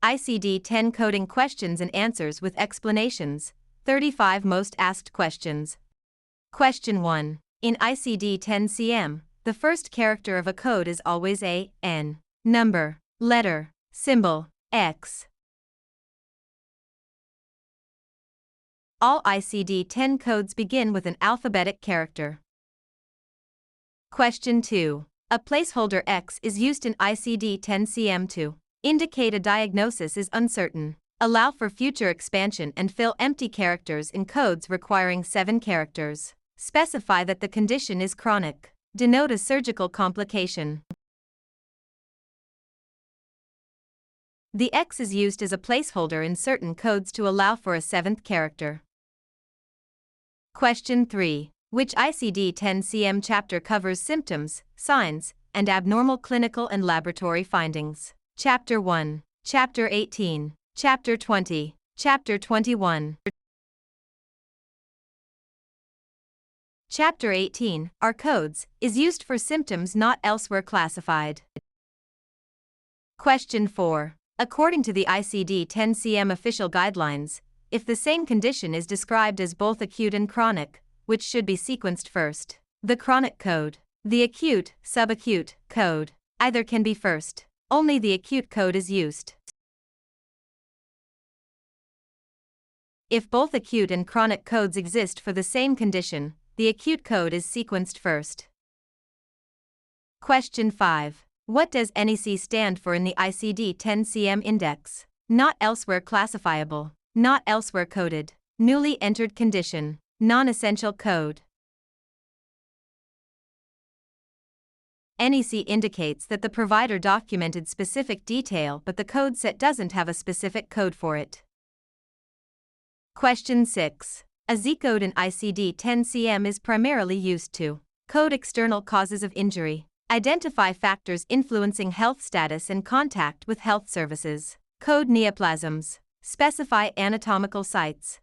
ICD 10 coding questions and answers with explanations. 35 most asked questions. Question 1. In ICD 10 CM, the first character of a code is always a, n, number, letter, symbol, X. All ICD 10 codes begin with an alphabetic character. Question 2. A placeholder X is used in ICD 10 CM to indicate a diagnosis is uncertain, allow for future expansion and fill empty characters in codes requiring 7 characters, specify that the condition is chronic, denote a surgical complication. The X is used as a placeholder in certain codes to allow for a 7th character. Question 3. Which ICD 10 CM chapter covers symptoms, signs, and abnormal clinical and laboratory findings? Chapter 1, Chapter 18, Chapter 20, Chapter 21. Chapter 18, Are Codes, is used for symptoms not elsewhere classified. Question 4. According to the ICD 10 CM official guidelines, if the same condition is described as both acute and chronic, which should be sequenced first? The chronic code, the acute, subacute code, either can be first. Only the acute code is used. If both acute and chronic codes exist for the same condition, the acute code is sequenced first. Question 5. What does NEC stand for in the ICD 10 CM index? Not elsewhere classifiable, not elsewhere coded, newly entered condition, non-essential code. NEC indicates that the provider documented specific detail but the code set doesn't have a specific code for it. Question 6. A Z-code in ICD 10 CM is primarily used to code external causes of injury, identify factors influencing health status and contact with health services, code neoplasms, specify anatomical sites.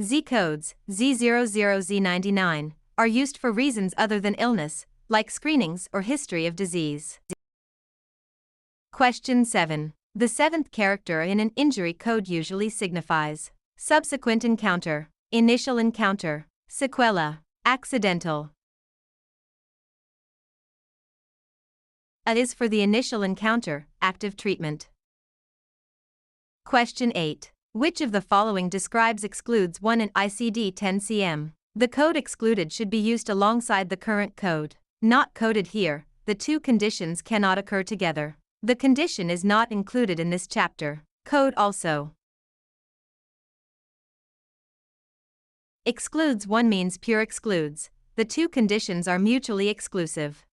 Z-codes, Z00, Z99, are used for reasons other than illness, like screenings or history of disease. Question 7. The 7th character in an injury code usually signifies subsequent encounter, initial encounter, sequela, accidental. A is for the initial encounter, active treatment. Question 8. Which of the following describes excludes one in ICD 10 CM? The code excluded should be used alongside the current code. Not coded here, the two conditions cannot occur together. The condition is not included in this chapter. Code also. Excludes one means pure excludes. The two conditions are mutually exclusive.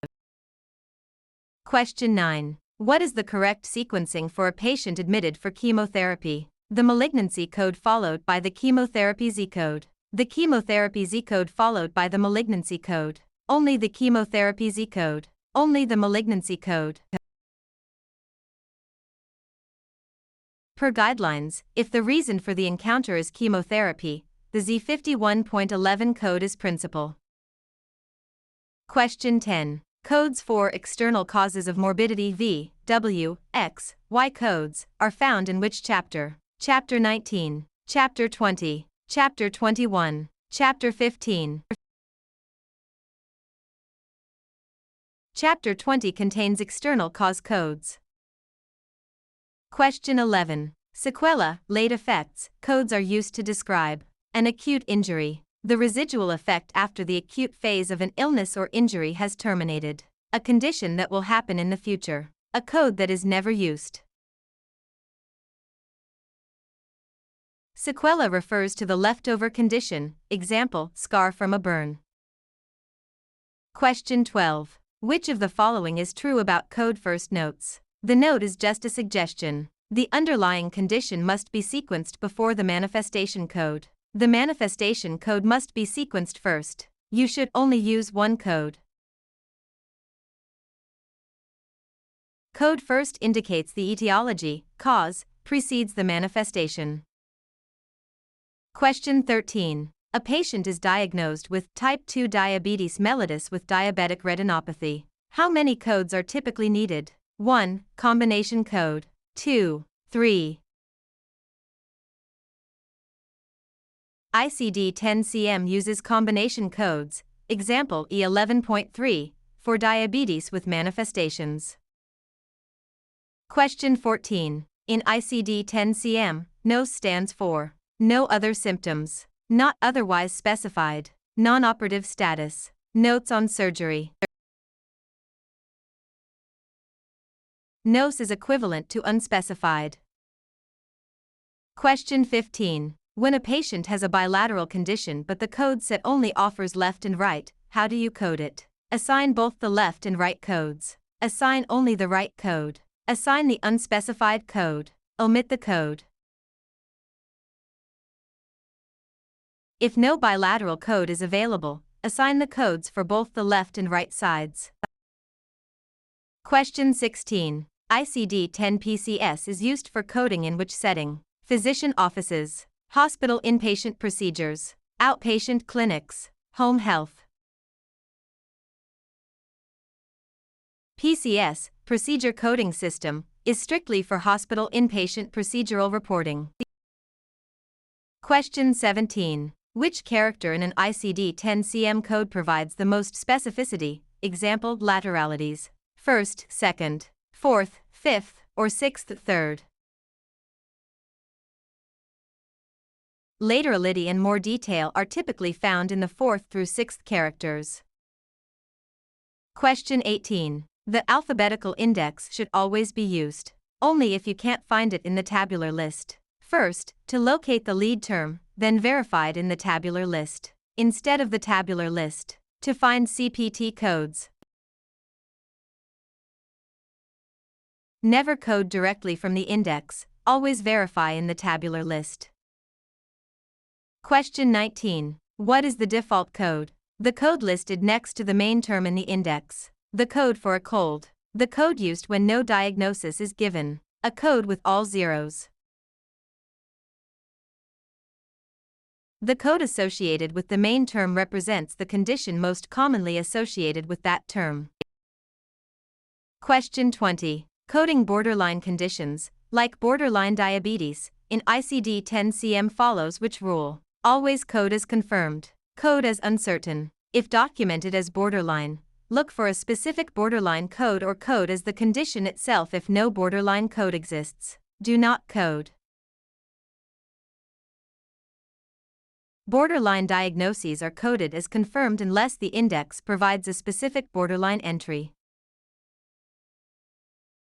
Question 9. What is the correct sequencing for a patient admitted for chemotherapy? The malignancy code followed by the chemotherapy Z code. The chemotherapy Z code followed by the malignancy code. Only the chemotherapy Z code. Only the malignancy code. Per guidelines, if the reason for the encounter is chemotherapy, the Z51.11 code is principal. Question 10. Codes for external causes of morbidity V, W, X, Y codes are found in which chapter? Chapter 19, Chapter 20, Chapter 21, Chapter 15. Chapter 20 contains external cause codes. Question 11. Sequela, late effects, codes are used to describe an acute injury, the residual effect after the acute phase of an illness or injury has terminated, a condition that will happen in the future, a code that is never used. Sequela refers to the leftover condition, example, scar from a burn. Question 12. Which of the following is true about code first notes? The note is just a suggestion. The underlying condition must be sequenced before the manifestation code. The manifestation code must be sequenced first. You should only use one code. Code first indicates the etiology, cause, precedes the manifestation. Question 13. A patient is diagnosed with type 2 diabetes mellitus with diabetic retinopathy. How many codes are typically needed? 1. Combination code. 2. 3. ICD-10-CM uses combination codes, example E11.3, for diabetes with manifestations. Question 14. In ICD-10-CM, NOS stands for No Other Symptoms, Not Otherwise Specified, Non-Operative Status, Notes on Surgery. NOS is equivalent to unspecified. Question 15. When a patient has a bilateral condition but the code set only offers left and right, how do you code it? Assign both the left and right codes. Assign only the right code. Assign the unspecified code. Omit the code. If no bilateral code is available, assign the codes for both the left and right sides. Question 16. ICD-10 PCS is used for coding in which setting? Physician offices, hospital inpatient procedures, outpatient clinics, home health. PCS, Procedure Coding System, is strictly for hospital inpatient procedural reporting. Question 17. Which character in an ICD-10-CM code provides the most specificity? Example, lateralities. First, second, fourth, fifth, or sixth, third. Laterality and more detail are typically found in the fourth through sixth characters. Question 18. The alphabetical index should always be used, only if you can't find it in the tabular list. First, to locate the lead term, then verified in the tabular list, instead of the tabular list. To find CPT codes. Never code directly from the index, always verify in the tabular list. Question 19. What is the default code? The code listed next to the main term in the index. The code for a cold. The code used when no diagnosis is given. A code with all zeros. The code associated with the main term represents the condition most commonly associated with that term. Question 20. Coding borderline conditions, like borderline diabetes, in ICD-10-CM follows which rule? Always code as confirmed. Code as uncertain. If documented as borderline, look for a specific borderline code or code as the condition itself if no borderline code exists. Do not code. Borderline diagnoses are coded as confirmed unless the index provides a specific borderline entry.